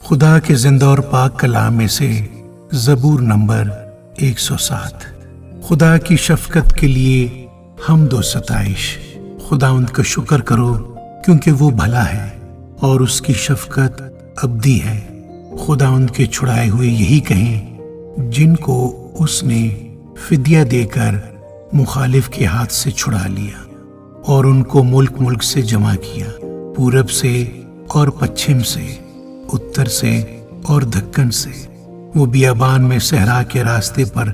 خدا کے زندہ اور پاک کلام میں سے زبور نمبر 107۔ خدا کی شفقت کے لیے حمد و ستائش۔ خداوند کا شکر کرو کیونکہ وہ بھلا ہے اور اس کی شفقت ابدی ہے۔ خداوند کے چھڑائے ہوئے یہی کہیں جن کو اس نے فدیہ دے کر مخالف کے ہاتھ سے چھڑا لیا اور ان کو ملک ملک سے جمع کیا، پورب سے اور پچھم سے، اتر سے اور دکن سے۔ وہ بیابان میں صحرا کے راستے پر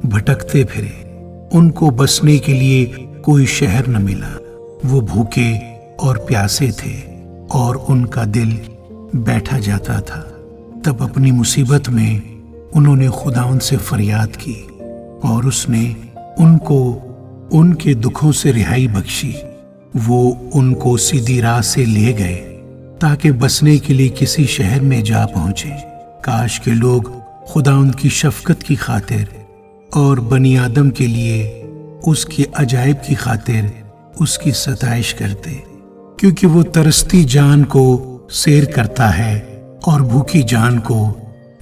بھٹکتے پھرے، ان کو بسنے کے لیے کوئی شہر نہ ملا۔ وہ بھوکے اور پیاسے تھے اور ان کا دل بیٹھا جاتا تھا۔ تب اپنی مصیبت میں انہوں نے خداوند سے فریاد کی اور اس نے ان کو ان کے دکھوں سے رہائی بخشی۔ وہ ان کو سیدھی راہ سے لے گئے تاکہ بسنے کے لیے کسی شہر میں جا پہنچے۔ کاش کے لوگ خداوند کی شفقت کی خاطر اور بنی آدم کے لیے اس کے عجائب کی خاطر اس کی ستائش کرتے، کیونکہ وہ ترستی جان کو سیر کرتا ہے اور بھوکی جان کو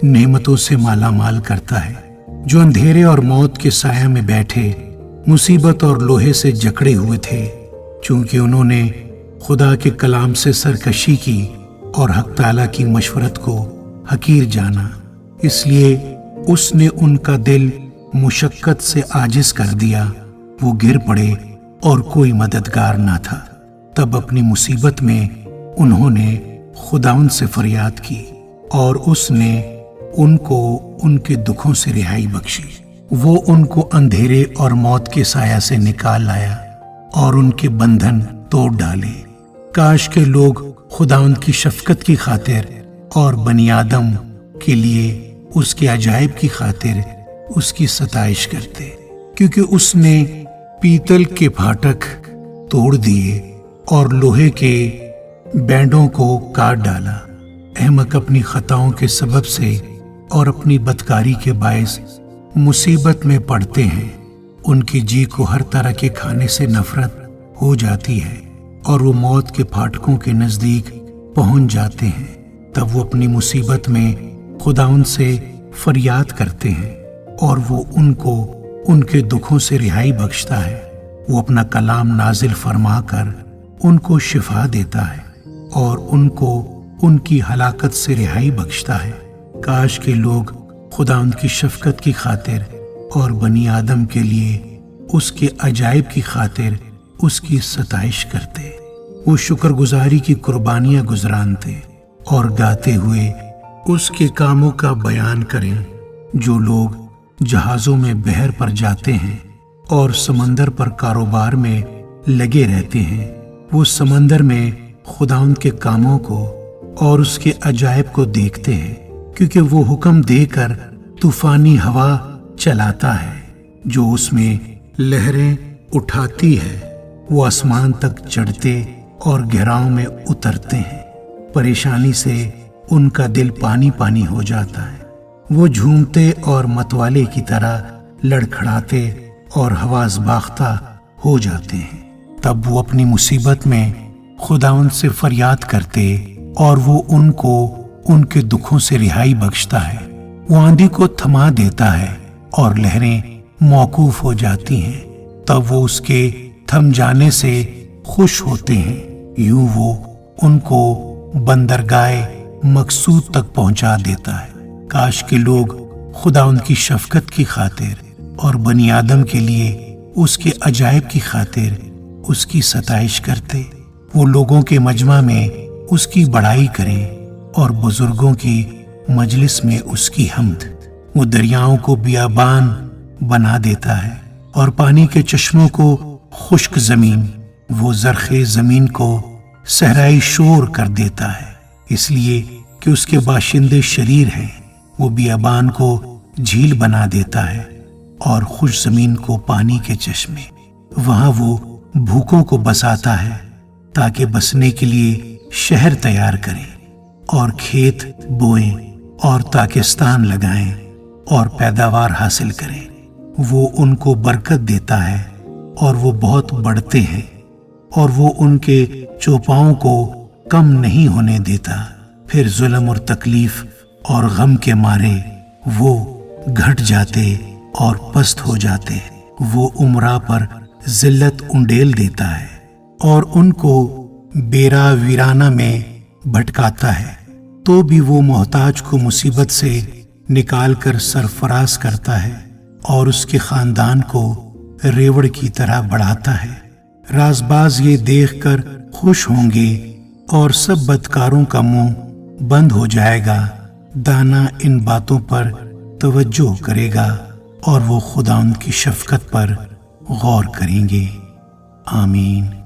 نعمتوں سے مالا مال کرتا ہے۔ جو اندھیرے اور موت کے سایہ میں بیٹھے مصیبت اور لوہے سے جکڑے ہوئے تھے، چونکہ انہوں نے خدا کے کلام سے سرکشی کی اور حق تعالیٰ کی مشورت کو حقیر جانا، اس لیے اس نے ان کا دل مشقت سے عاجز کر دیا۔ وہ گر پڑے اور کوئی مددگار نہ تھا۔ تب اپنی مصیبت میں انہوں نے خداوند سے فریاد کی اور اس نے ان کو ان کے دکھوں سے رہائی بخشی۔ وہ ان کو اندھیرے اور موت کے سایہ سے نکال لایا اور ان کے بندھن توڑ ڈالے۔ کاش کے لوگ خداوند کی شفقت کی خاطر اور بنی آدم کے لیے اس کے عجائب کی خاطر اس کی ستائش کرتے، کیونکہ اس نے پیتل کے پھاٹک توڑ دیے اور لوہے کے بینڈوں کو کاٹ ڈالا۔ احمق اپنی خطاؤں کے سبب سے اور اپنی بدکاری کے باعث مصیبت میں پڑتے ہیں۔ ان کی جی کو ہر طرح کے کھانے سے نفرت ہو جاتی ہے اور وہ موت کے پھاٹکوں کے نزدیک پہنچ جاتے ہیں۔ تب وہ اپنی مصیبت میں خداوند سے فریاد کرتے ہیں اور وہ ان کو ان کے دکھوں سے رہائی بخشتا ہے۔ وہ اپنا کلام نازل فرما کر ان کو شفا دیتا ہے اور ان کو ان کی ہلاکت سے رہائی بخشتا ہے۔ کاش کے لوگ خداوند کی شفقت کی خاطر اور بنی آدم کے لیے اس کے عجائب کی خاطر اس کی ستائش کرتے۔ وہ شکر گزاری کی قربانیاں گزرانتے اور گاتے ہوئے اس کے کاموں کا بیان کریں۔ جو لوگ جہازوں میں بحر پر جاتے ہیں اور سمندر پر کاروبار میں لگے رہتے ہیں، وہ سمندر میں خداوند کے کاموں کو اور اس کے عجائب کو دیکھتے ہیں، کیونکہ وہ حکم دے کر طوفانی ہوا چلاتا ہے جو اس میں لہریں اٹھاتی ہے۔ وہ آسمان تک چڑھتے اور گہراؤں میں اترتے ہیں۔ پریشانی سے ان کا دل پانی پانی ہو جاتا ہے۔ وہ جھومتے اور متوالے کی طرح لڑکھڑاتے اور حواس باختہ ہو جاتے ہیں۔ تب وہ اپنی مصیبت میں خداوند سے فریاد کرتے اور وہ ان کو ان کے دکھوں سے رہائی بخشتا ہے۔ وہ آندھی کو تھما دیتا ہے اور لہریں موقوف ہو جاتی ہیں۔ تب وہ اس کے تھم جانے سے خوش ہوتے ہیں۔ یوں وہ ان کو بندرگاہ مقصود تک پہنچا دیتا ہے۔ کاش کے لوگ خداوند کی شفقت کی خاطر اور بنی آدم کے لیے اس کے عجائب کی خاطر اس کی ستائش کرتے۔ وہ لوگوں کے مجمع میں اس کی بڑائی کریں اور بزرگوں کی مجلس میں اس کی حمد۔ وہ دریاؤں کو بیابان بنا دیتا ہے اور پانی کے چشموں کو خشک زمین۔ وہ زرخیز زمین کو صحرائی شور کر دیتا ہے، اس لیے کہ اس کے باشندے شریر ہیں۔ وہ بیابان کو جھیل بنا دیتا ہے اور خشک زمین کو پانی کے چشمے۔ وہاں وہ بھوکوں کو بساتا ہے تاکہ بسنے کے لیے شہر تیار کریں اور کھیت بوئیں اور تاکستان لگائیں اور پیداوار حاصل کریں۔ وہ ان کو برکت دیتا ہے اور وہ بہت بڑھتے ہیں اور وہ ان کے چوپاؤں کو کم نہیں ہونے دیتا۔ پھر ظلم اور تکلیف اور غم کے مارے وہ گھٹ جاتے اور پست ہو جاتے۔ وہ امراء پر ذلت انڈیل دیتا ہے اور ان کو بیرا ویرانہ میں بھٹکاتا ہے، تو بھی وہ محتاج کو مصیبت سے نکال کر سرفراز کرتا ہے اور اس کے خاندان کو ریوڑ کی طرح بڑھاتا ہے۔ رازباز یہ دیکھ کر خوش ہوں گے اور سب بدکاروں کا منہ بند ہو جائے گا۔ دانا ان باتوں پر توجہ کرے گا اور وہ خدا ان کی شفقت پر غور کریں گے۔ آمین۔